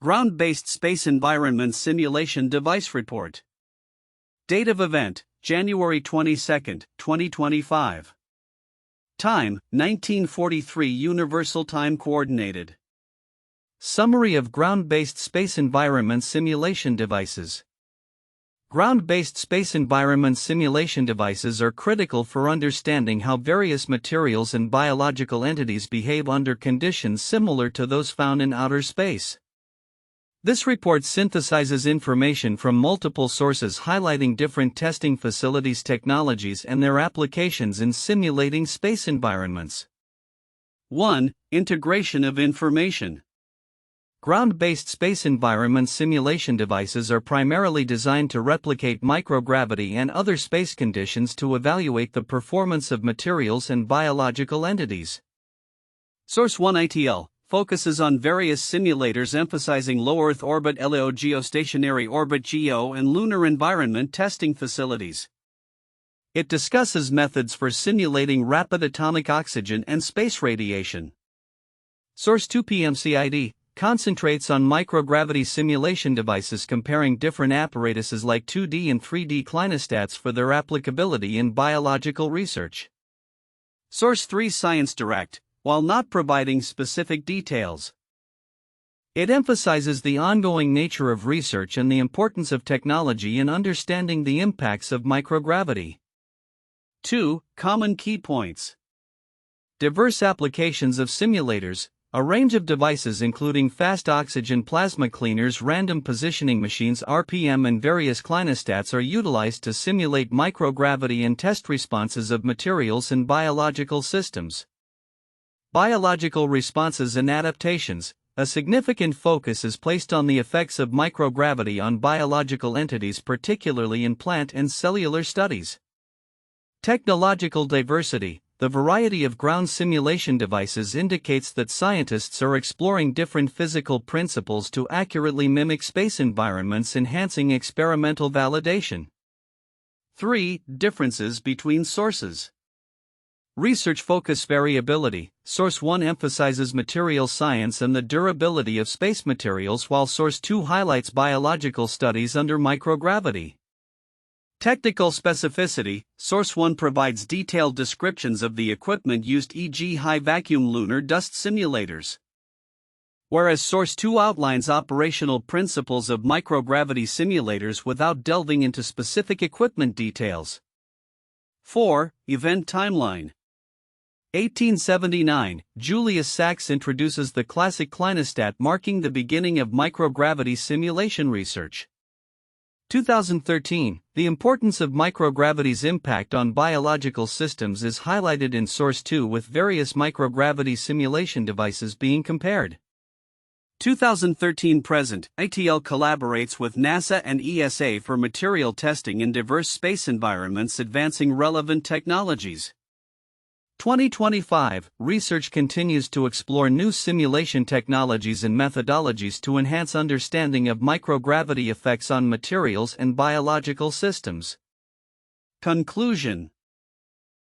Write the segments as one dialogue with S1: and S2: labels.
S1: Ground-Based Space Environment Simulation Device Report. Date of event, January 22, 2025. Time, 1943 Universal Time Coordinated. Summary of Ground-Based Space Environment Simulation Devices. Ground-based space environment simulation devices are critical for understanding how various materials and biological entities behave under conditions similar to those found in outer space. This report synthesizes information from multiple sources highlighting different testing facilities, technologies, and their applications in simulating space environments. 1. Integration of information. Ground-based space environment simulation devices are primarily designed to replicate microgravity and other space conditions to evaluate the performance of materials and biological entities. Source 1 ITL focuses on various simulators emphasizing low Earth orbit LEO, geostationary orbit GEO, and lunar environment testing facilities. It discusses methods for simulating rapid atomic oxygen and space radiation. Source 2 PMCID concentrates on microgravity simulation devices comparing different apparatuses like 2D and 3D clinostats for their applicability in biological research. Source 3 Science Direct, while not providing specific details, it emphasizes the ongoing nature of research and the importance of technology in understanding the impacts of microgravity. 2. Common key points. Diverse applications of simulators. A range of devices including fast oxygen plasma cleaners, random positioning machines RPM, and various clinostats are utilized to simulate microgravity and test responses of materials and biological systems. Biological responses and adaptations. A significant focus is placed on the effects of microgravity on biological entities, particularly in plant and cellular studies. Technological diversity. The variety of ground simulation devices indicates that scientists are exploring different physical principles to accurately mimic space environments, enhancing experimental validation. 3. Differences between sources. Research focus. Variability. Source 1 emphasizes material science and the durability of space materials, while Source 2 highlights biological studies under microgravity. Technical specificity. Source 1 provides detailed descriptions of the equipment used, e.g. high-vacuum lunar dust simulators, whereas Source 2 outlines operational principles of microgravity simulators without delving into specific equipment details. 4. Event timeline. 1879, Julius Sachs introduces the classic clinostat, marking the beginning of microgravity simulation research. 2013, the importance of microgravity's impact on biological systems is highlighted in Source 2, with various microgravity simulation devices being compared. 2013 present, ITL collaborates with NASA and ESA for material testing in diverse space environments, advancing relevant technologies. 2025, research continues to explore new simulation technologies and methodologies to enhance understanding of microgravity effects on materials and biological systems. Conclusion.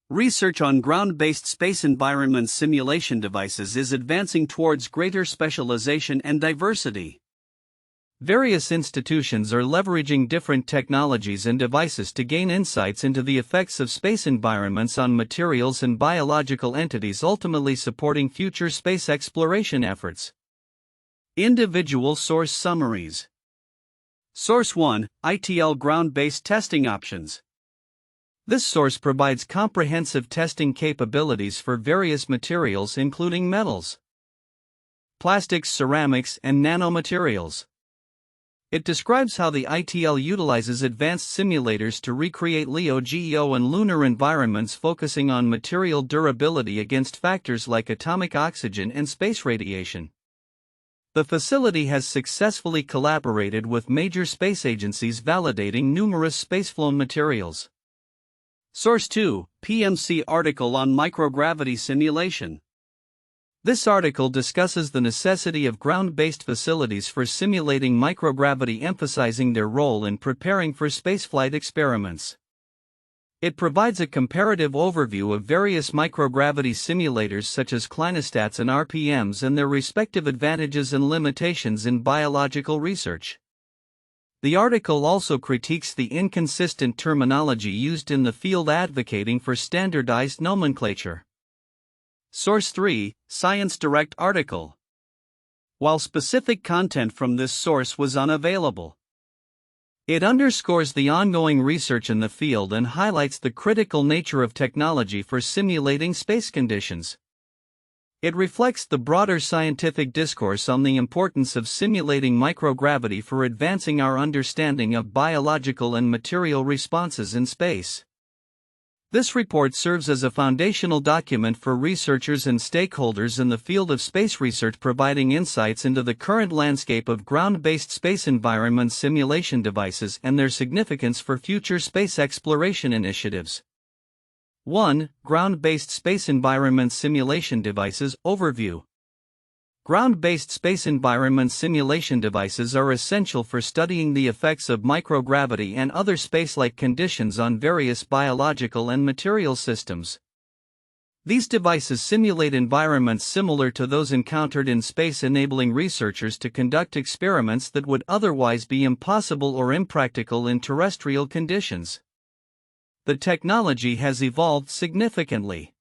S1: Research on ground-based space environment simulation devices is advancing towards greater specialization and diversity. Various institutions are leveraging different technologies and devices to gain insights into the effects of space environments on materials and biological entities, ultimately supporting future space exploration efforts. Individual source summaries. Source 1, ITL Ground-Based Testing Options. This source provides comprehensive testing capabilities for various materials including metals, plastics, ceramics, and nanomaterials. It describes how the ITL utilizes advanced simulators to recreate LEO, GEO, and lunar environments, focusing on material durability against factors like atomic oxygen and space radiation. The facility has successfully collaborated with major space agencies, validating numerous spaceflown materials. Source 2, PMC article on microgravity simulation. This article discusses the necessity of ground-based facilities for simulating microgravity, emphasizing their role in preparing for spaceflight experiments. It provides a comparative overview of various microgravity simulators such as clinostats and RPMs and their respective advantages and limitations in biological research. The article also critiques the inconsistent terminology used in the field, advocating for standardized nomenclature. Source 3, Science Direct article. While specific content from this source was unavailable, it underscores the ongoing research in the field and highlights the critical nature of technology for simulating space conditions. It reflects the broader scientific discourse on the importance of simulating microgravity for advancing our understanding of biological and material responses in space. This report serves as a foundational document for researchers and stakeholders in the field of space research, providing insights into the current landscape of ground-based space environment simulation devices and their significance for future space exploration initiatives. 1. Ground-based space environment simulation devices overview. Ground-based space environment simulation devices are essential for studying the effects of microgravity and other space-like conditions on various biological and material systems. These devices simulate environments similar to those encountered in space, enabling researchers to conduct experiments that would otherwise be impossible or impractical in terrestrial conditions. The technology has evolved significantly,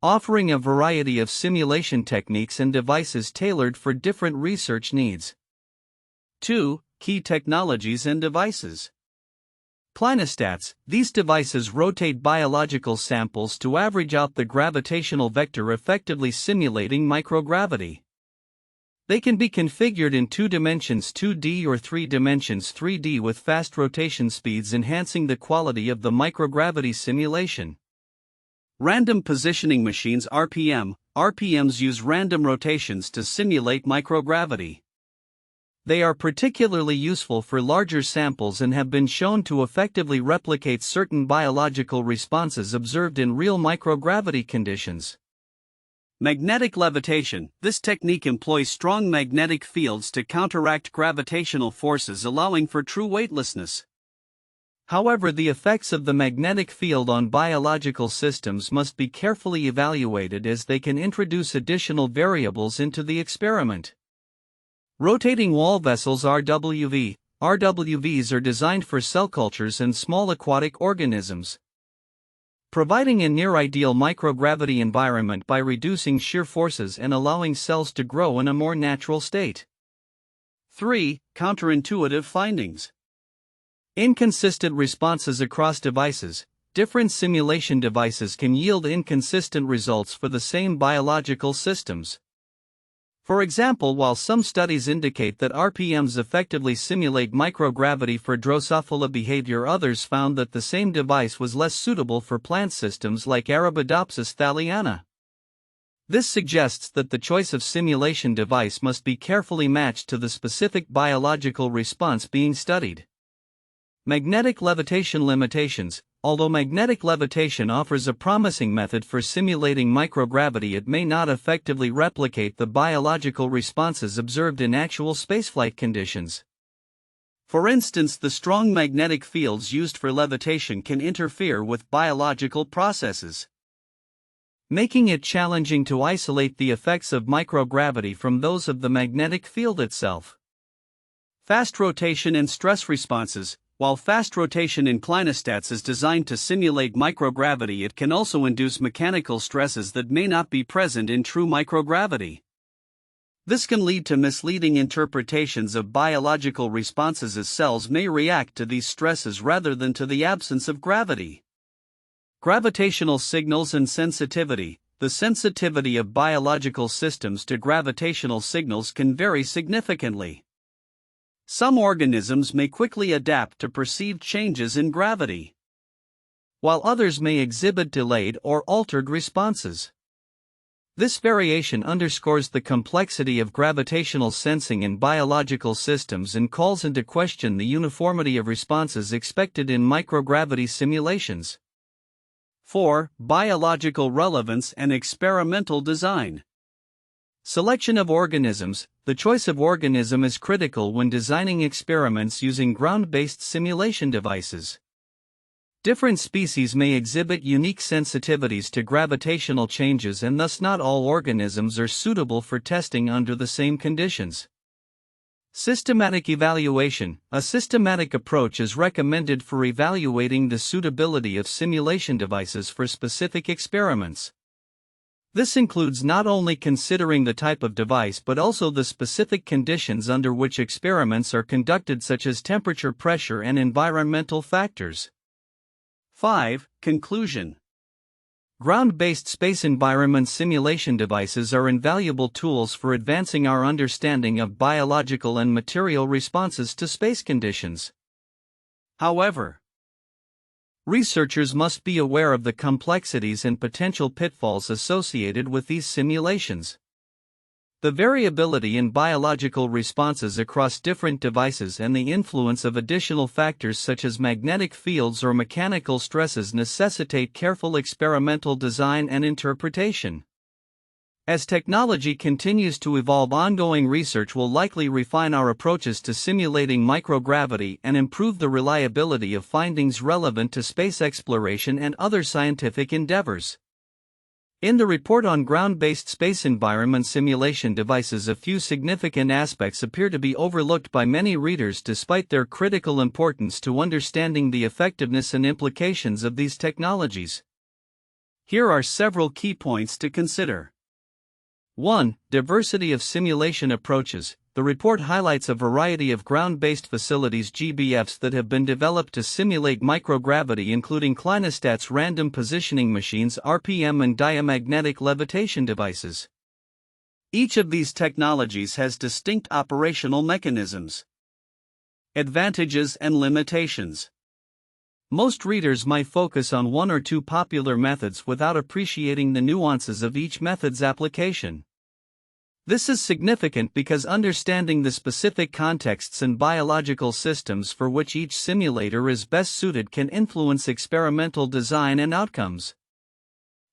S1: offering a variety of simulation techniques and devices tailored for different research needs. 2. Key technologies and devices. Clinostats. These devices rotate biological samples to average out the gravitational vector, effectively simulating microgravity. They can be configured in 2 dimensions 2D or 3 dimensions 3D with fast rotation speeds, enhancing the quality of the microgravity simulation. Random positioning machines RPM. RPMs use random rotations to simulate microgravity. They are particularly useful for larger samples and have been shown to effectively replicate certain biological responses observed in real microgravity conditions. Magnetic levitation. This technique employs strong magnetic fields to counteract gravitational forces, allowing for true weightlessness. However, the effects of the magnetic field on biological systems must be carefully evaluated, as they can introduce additional variables into the experiment. Rotating wall vessels RWV. RWVs are designed for cell cultures and small aquatic organisms, providing a near-ideal microgravity environment by reducing shear forces and allowing cells to grow in a more natural state. 3. Counterintuitive findings. Inconsistent responses across devices. Different simulation devices can yield inconsistent results for the same biological systems. For example, while some studies indicate that RPMs effectively simulate microgravity for Drosophila behavior, others found that the same device was less suitable for plant systems like Arabidopsis thaliana. This suggests that the choice of simulation device must be carefully matched to the specific biological response being studied. Magnetic levitation limitations. Although magnetic levitation offers a promising method for simulating microgravity, it may not effectively replicate the biological responses observed in actual spaceflight conditions. For instance, the strong magnetic fields used for levitation can interfere with biological processes, making it challenging to isolate the effects of microgravity from those of the magnetic field itself. Fast rotation and stress responses. While fast rotation in clinostats is designed to simulate microgravity, it can also induce mechanical stresses that may not be present in true microgravity. This can lead to misleading interpretations of biological responses, as cells may react to these stresses rather than to the absence of gravity. Gravitational signals and sensitivity. The sensitivity of biological systems to gravitational signals can vary significantly. Some organisms may quickly adapt to perceived changes in gravity, while others may exhibit delayed or altered responses. This variation underscores the complexity of gravitational sensing in biological systems and calls into question the uniformity of responses expected in microgravity simulations. 4. Biological relevance and experimental design. Selection of organisms. The choice of organism is critical when designing experiments using ground-based simulation devices. Different species may exhibit unique sensitivities to gravitational changes, and thus not all organisms are suitable for testing under the same conditions. Systematic evaluation. A systematic approach is recommended for evaluating the suitability of simulation devices for specific experiments. This includes not only considering the type of device but also the specific conditions under which experiments are conducted, such as temperature, pressure, and environmental factors. 5. Conclusion. Ground-based space environment simulation devices are invaluable tools for advancing our understanding of biological and material responses to space conditions. However, researchers must be aware of the complexities and potential pitfalls associated with these simulations. The variability in biological responses across different devices and the influence of additional factors such as magnetic fields or mechanical stresses necessitate careful experimental design and interpretation. As technology continues to evolve, ongoing research will likely refine our approaches to simulating microgravity and improve the reliability of findings relevant to space exploration and other scientific endeavors. In the report on ground-based space environment simulation devices, a few significant aspects appear to be overlooked by many readers despite their critical importance to understanding the effectiveness and implications of these technologies. Here are several key points to consider. 1. Diversity of simulation approaches. The report highlights a variety of ground-based facilities (GBFs) that have been developed to simulate microgravity, including clinostats, random positioning machines (RPM), and diamagnetic levitation devices. Each of these technologies has distinct operational mechanisms, advantages, and limitations. Most readers might focus on one or two popular methods without appreciating the nuances of each method's application. This is significant because understanding the specific contexts and biological systems for which each simulator is best suited can influence experimental design and outcomes.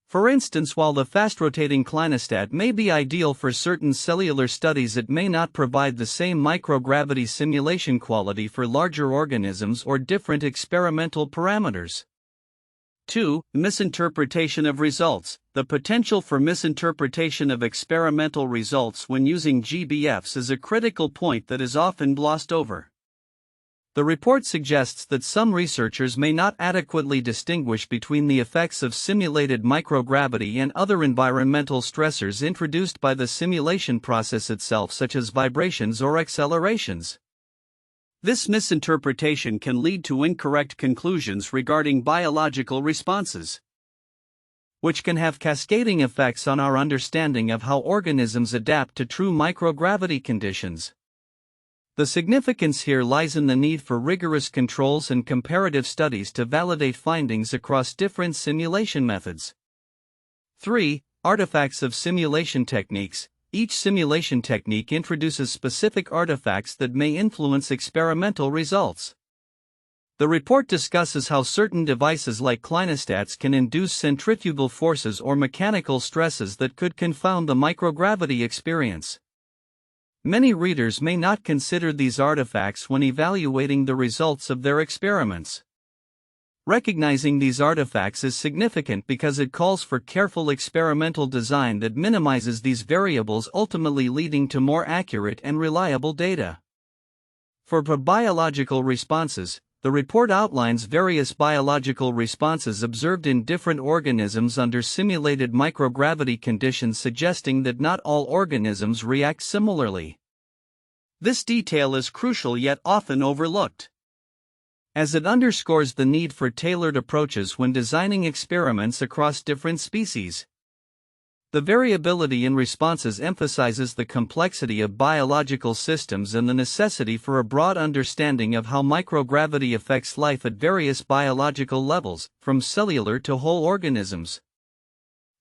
S1: For instance, while the fast-rotating clinostat may be ideal for certain cellular studies, it may not provide the same microgravity simulation quality for larger organisms or different experimental parameters. 2. Misinterpretation of results. The potential for misinterpretation of experimental results when using GBFs is a critical point that is often glossed over. The report suggests that some researchers may not adequately distinguish between the effects of simulated microgravity and other environmental stressors introduced by the simulation process itself, such as vibrations or accelerations. This misinterpretation can lead to incorrect conclusions regarding biological responses, which can have cascading effects on our understanding of how organisms adapt to true microgravity conditions. The significance here lies in the need for rigorous controls and comparative studies to validate findings across different simulation methods. 3. Artifacts of simulation techniques. Each simulation technique introduces specific artifacts that may influence experimental results. The report discusses how certain devices like clinostats can induce centrifugal forces or mechanical stresses that could confound the microgravity experience. Many readers may not consider these artifacts when evaluating the results of their experiments. Recognizing these artifacts is significant because it calls for careful experimental design that minimizes these variables, ultimately leading to more accurate and reliable data. For biological responses, the report outlines various biological responses observed in different organisms under simulated microgravity conditions, suggesting that not all organisms react similarly. This detail is crucial yet often overlooked, as it underscores the need for tailored approaches when designing experiments across different species. The variability in responses emphasizes the complexity of biological systems and the necessity for a broad understanding of how microgravity affects life at various biological levels, from cellular to whole organisms.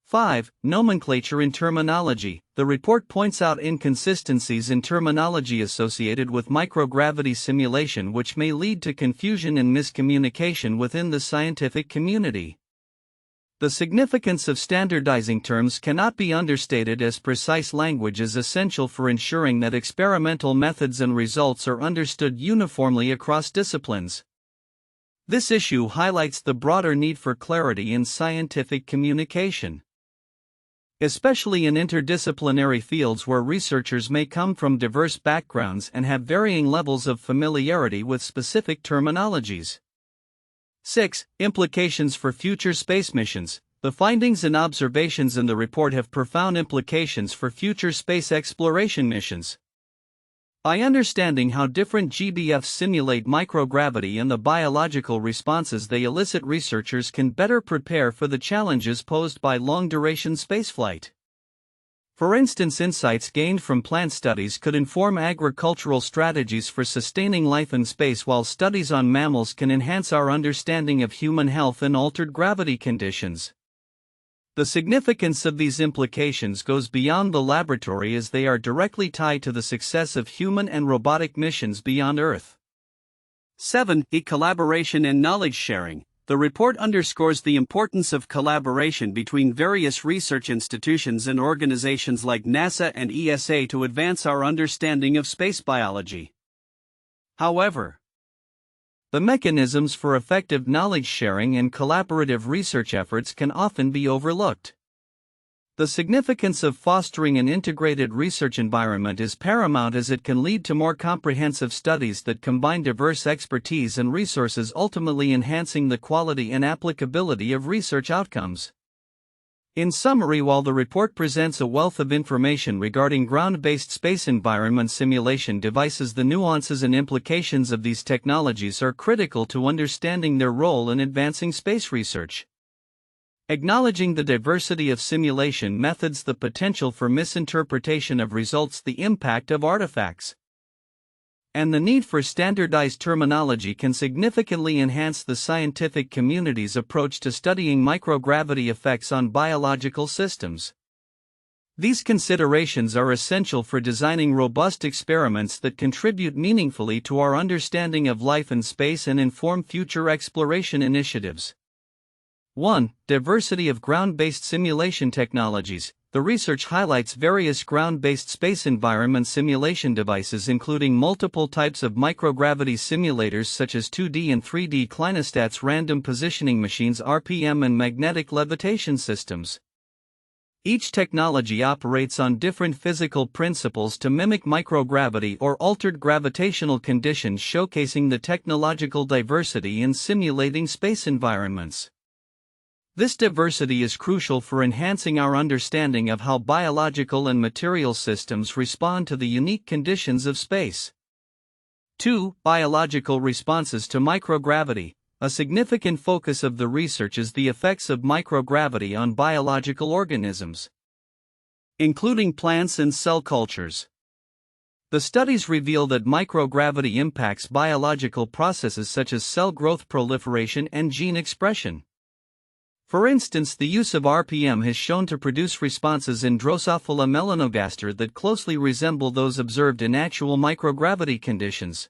S1: 5. Nomenclature in terminology. The report points out inconsistencies in terminology associated with microgravity simulation, which may lead to confusion and miscommunication within the scientific community. The significance of standardizing terms cannot be understated, as precise language is essential for ensuring that experimental methods and results are understood uniformly across disciplines. This issue highlights the broader need for clarity in scientific communication, especially in interdisciplinary fields where researchers may come from diverse backgrounds and have varying levels of familiarity with specific terminologies. 6. Implications for future space missions. The findings and observations in the report have profound implications for future space exploration missions. By understanding how different GBFs simulate microgravity and the biological responses they elicit, researchers can better prepare for the challenges posed by long-duration spaceflight. For instance, insights gained from plant studies could inform agricultural strategies for sustaining life in space, while studies on mammals can enhance our understanding of human health in altered gravity conditions. The significance of these implications goes beyond the laboratory, as they are directly tied to the success of human and robotic missions beyond Earth. 7. Collaboration and knowledge sharing. The report underscores the importance of collaboration between various research institutions and organizations like NASA and ESA to advance our understanding of space biology. However, the mechanisms for effective knowledge sharing and collaborative research efforts can often be overlooked. The significance of fostering an integrated research environment is paramount, as it can lead to more comprehensive studies that combine diverse expertise and resources, ultimately enhancing the quality and applicability of research outcomes. In summary, while the report presents a wealth of information regarding ground-based space environment simulation devices, the nuances and implications of these technologies are critical to understanding their role in advancing space research. Acknowledging the diversity of simulation methods, the potential for misinterpretation of results, the impact of artifacts, and the need for standardized terminology can significantly enhance the scientific community's approach to studying microgravity effects on biological systems. These considerations are essential for designing robust experiments that contribute meaningfully to our understanding of life in space and inform future exploration initiatives. 1. Diversity of ground-based simulation technologies. The research highlights various ground-based space environment simulation devices, including multiple types of microgravity simulators such as 2D and 3D clinostats, random positioning machines (RPM), and magnetic levitation systems. Each technology operates on different physical principles to mimic microgravity or altered gravitational conditions, showcasing the technological diversity in simulating space environments. This diversity is crucial for enhancing our understanding of how biological and material systems respond to the unique conditions of space. 2. Biological responses to microgravity. A significant focus of the research is the effects of microgravity on biological organisms, including plants and cell cultures. The studies reveal that microgravity impacts biological processes such as cell growth, proliferation, and gene expression. For instance, the use of RPM has shown to produce responses in Drosophila melanogaster that closely resemble those observed in actual microgravity conditions.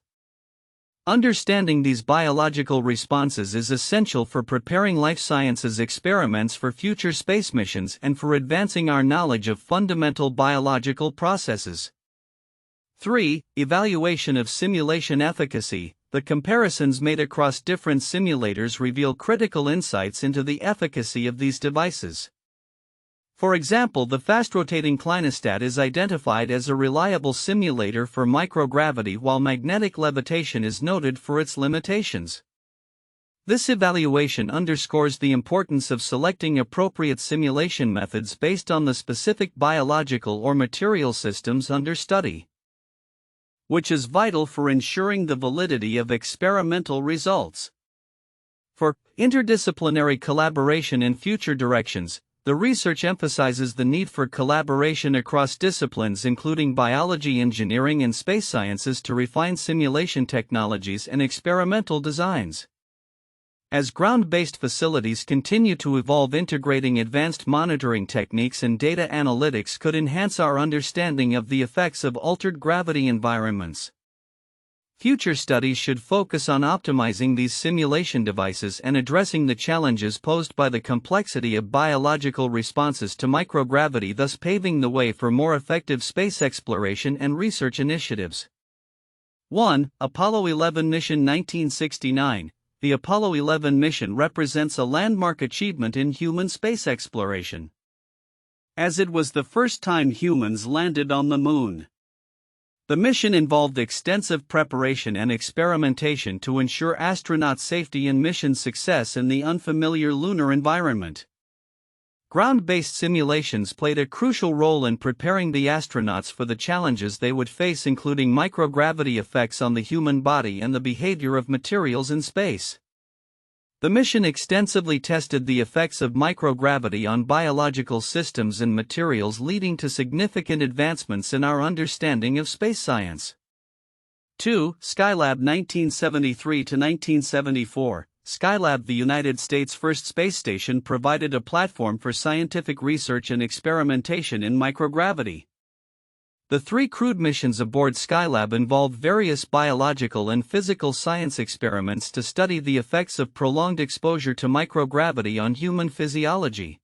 S1: Understanding these biological responses is essential for preparing life sciences experiments for future space missions and for advancing our knowledge of fundamental biological processes. 3. Evaluation of simulation efficacy. The comparisons made across different simulators reveal critical insights into the efficacy of these devices. For example, the fast-rotating clinostat is identified as a reliable simulator for microgravity, while magnetic levitation is noted for its limitations. This evaluation underscores the importance of selecting appropriate simulation methods based on the specific biological or material systems under study, which is vital for ensuring the validity of experimental results. For interdisciplinary collaboration in future directions, the research emphasizes the need for collaboration across disciplines including biology, engineering, and space sciences to refine simulation technologies and experimental designs. As ground-based facilities continue to evolve, integrating advanced monitoring techniques and data analytics could enhance our understanding of the effects of altered gravity environments. Future studies should focus on optimizing these simulation devices and addressing the challenges posed by the complexity of biological responses to microgravity, thus paving the way for more effective space exploration and research initiatives. 1. Apollo 11 Mission 1969. the Apollo 11 mission represents a landmark achievement in human space exploration, as it was the first time humans landed on the Moon. The mission involved extensive preparation and experimentation to ensure astronaut safety and mission success in the unfamiliar lunar environment. Ground-based simulations played a crucial role in preparing the astronauts for the challenges they would face, including microgravity effects on the human body and the behavior of materials in space. The mission extensively tested the effects of microgravity on biological systems and materials, leading to significant advancements in our understanding of space science. 2. Skylab 1973–1974. Skylab, the United States' first space station, provided a platform for scientific research and experimentation in microgravity. The 3 crewed missions aboard Skylab involved various biological and physical science experiments to study the effects of prolonged exposure to microgravity on human physiology,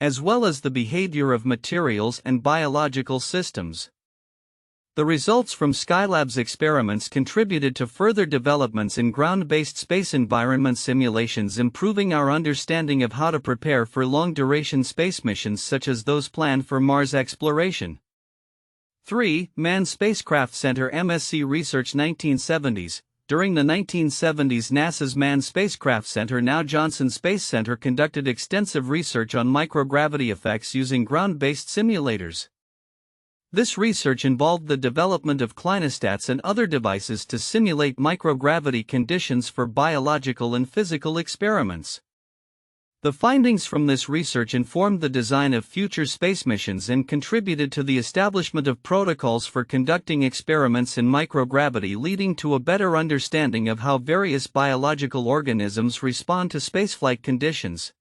S1: as well as the behavior of materials and biological systems. The results from Skylab's experiments contributed to further developments in ground-based space environment simulations, improving our understanding of how to prepare for long-duration space missions such as those planned for Mars exploration. 3. Manned Spacecraft Center MSC Research 1970s. During the 1970s, NASA's Manned Spacecraft Center, now Johnson Space Center, conducted extensive research on microgravity effects using ground-based simulators. This research involved the development of clinostats and other devices to simulate microgravity conditions for biological and physical experiments. The findings from this research informed the design of future space missions and contributed to the establishment of protocols for conducting experiments in microgravity, leading to a better understanding of how various biological organisms respond to spaceflight conditions.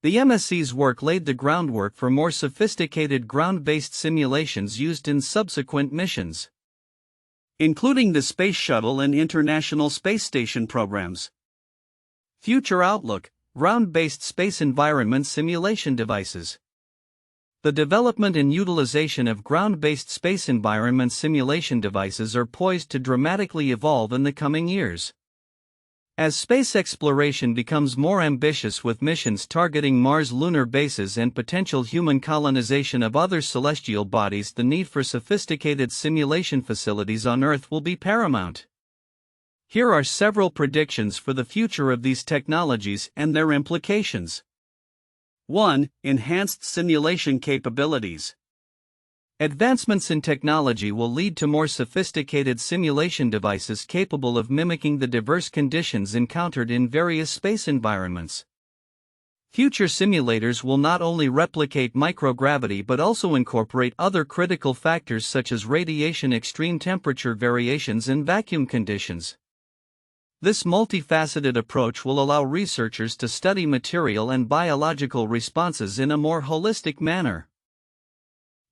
S1: The MSC's work laid the groundwork for more sophisticated ground-based simulations used in subsequent missions, including the Space Shuttle and International Space Station programs. Future outlook: ground-based space environment simulation devices. The development and utilization of ground-based space environment simulation devices are poised to dramatically evolve in the coming years. As space exploration becomes more ambitious, with missions targeting Mars lunar bases and potential human colonization of other celestial bodies, the need for sophisticated simulation facilities on Earth will be paramount. Here are several predictions for the future of these technologies and their implications. 1. Enhanced simulation capabilities. Advancements in technology will lead to more sophisticated simulation devices capable of mimicking the diverse conditions encountered in various space environments. Future simulators will not only replicate microgravity but also incorporate other critical factors such as radiation, extreme temperature variations, and vacuum conditions. This multifaceted approach will allow researchers to study material and biological responses in a more holistic manner,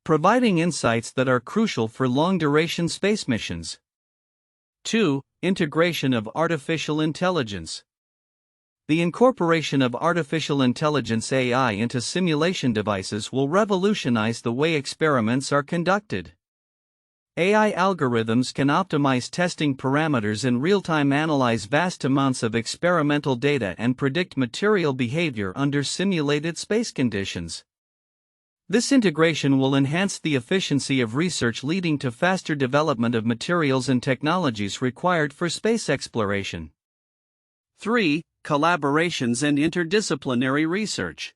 S1: providing insights that are crucial for long-duration space missions. 2. Integration of artificial intelligence. The incorporation of artificial intelligence (AI) into simulation devices will revolutionize the way experiments are conducted. AI algorithms can optimize testing parameters in real-time, analyze vast amounts of experimental data, and predict material behavior under simulated space conditions. This integration will enhance the efficiency of research, leading to faster development of materials and technologies required for space exploration. 3. Collaborations and interdisciplinary research.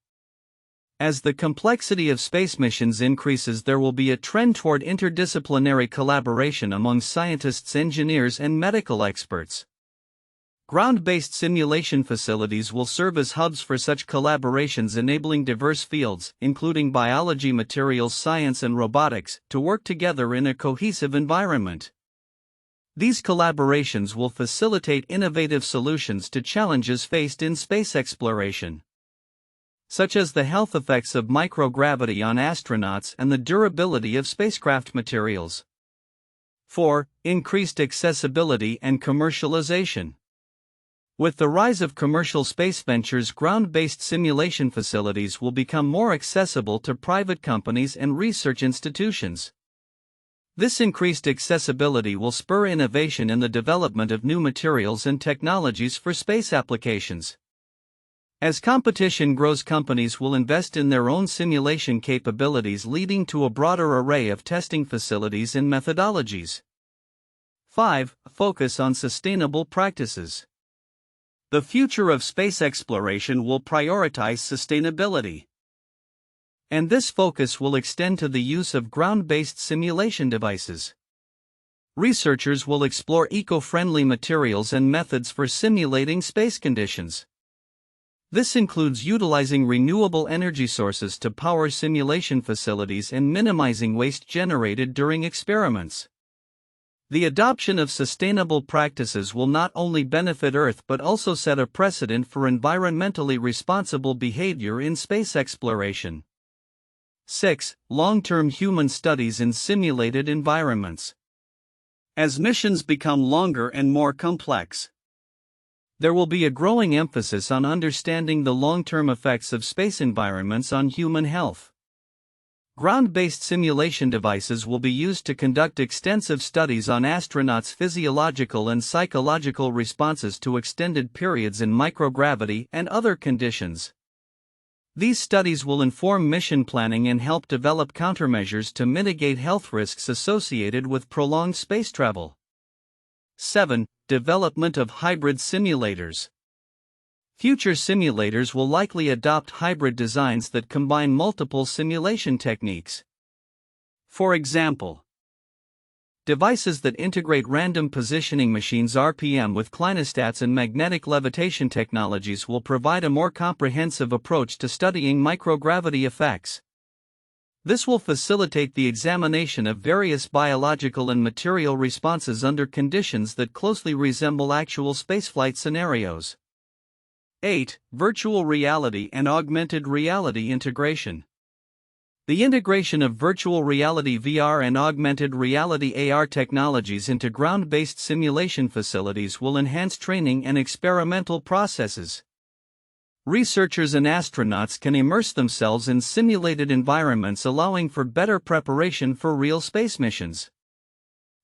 S1: As the complexity of space missions increases, there will be a trend toward interdisciplinary collaboration among scientists, engineers, and medical experts. Ground-based simulation facilities will serve as hubs for such collaborations, enabling diverse fields, including biology, materials science, and robotics, to work together in a cohesive environment. These collaborations will facilitate innovative solutions to challenges faced in space exploration, such as the health effects of microgravity on astronauts and the durability of spacecraft materials. 4. Increased accessibility and commercialization. With the rise of commercial space ventures, ground-based simulation facilities will become more accessible to private companies and research institutions. This increased accessibility will spur innovation in the development of new materials and technologies for space applications. As competition grows, companies will invest in their own simulation capabilities, leading to a broader array of testing facilities and methodologies. 5. Focus on sustainable practices. The future of space exploration will prioritize sustainability. And this focus will extend to the use of ground-based simulation devices. Researchers will explore eco-friendly materials and methods for simulating space conditions. This includes utilizing renewable energy sources to power simulation facilities and minimizing waste generated during experiments. The adoption of sustainable practices will not only benefit Earth but also set a precedent for environmentally responsible behavior in space exploration. 6. Long-term human studies in simulated environments. As missions become longer and more complex, there will be a growing emphasis on understanding the long-term effects of space environments on human health. Ground-based simulation devices will be used to conduct extensive studies on astronauts' physiological and psychological responses to extended periods in microgravity and other conditions. These studies will inform mission planning and help develop countermeasures to mitigate health risks associated with prolonged space travel. 7. Development of hybrid simulators. Future simulators will likely adopt hybrid designs that combine multiple simulation techniques. For example, devices that integrate random positioning machines (RPM) with clinostats and magnetic levitation technologies will provide a more comprehensive approach to studying microgravity effects. This will facilitate the examination of various biological and material responses under conditions that closely resemble actual spaceflight scenarios. 8. Virtual reality and augmented reality integration. The integration of virtual reality (VR) and augmented reality (AR) technologies into ground-based simulation facilities will enhance training and experimental processes. Researchers and astronauts can immerse themselves in simulated environments, allowing for better preparation for real space missions.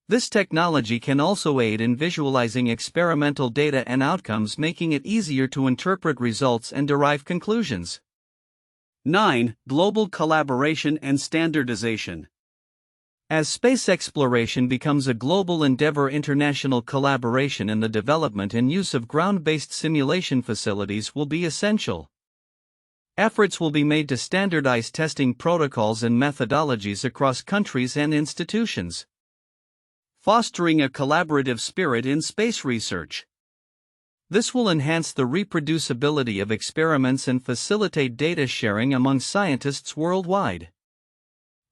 S1: This technology can also aid in visualizing experimental data and outcomes, making it easier to interpret results and derive conclusions. 9. Global collaboration and standardization. As space exploration becomes a global endeavor, international collaboration in the development and use of ground-based simulation facilities will be essential. Efforts will be made to standardize testing protocols and methodologies across countries and institutions, fostering a collaborative spirit in space research. This will enhance the reproducibility of experiments and facilitate data sharing among scientists worldwide.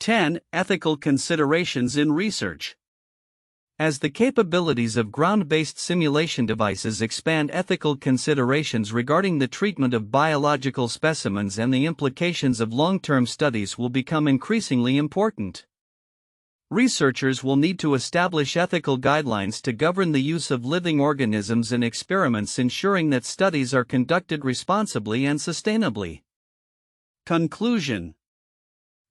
S1: 10. Ethical considerations in research. As the capabilities of ground-based simulation devices expand, ethical considerations regarding the treatment of biological specimens and the implications of long-term studies will become increasingly important. Researchers will need to establish ethical guidelines to govern the use of living organisms in experiments, ensuring that studies are conducted responsibly and sustainably. Conclusion.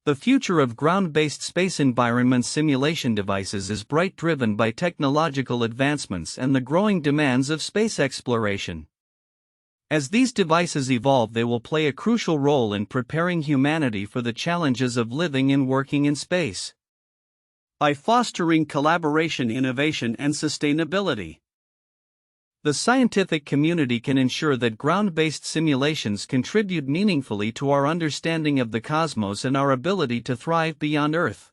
S1: The future of ground-based space environment simulation devices is bright, driven by technological advancements and the growing demands of space exploration. As these devices evolve, they will play a crucial role in preparing humanity for the challenges of living and working in space. By fostering collaboration, innovation, and sustainability, the scientific community can ensure that ground-based simulations contribute meaningfully to our understanding of the cosmos and our ability to thrive beyond Earth.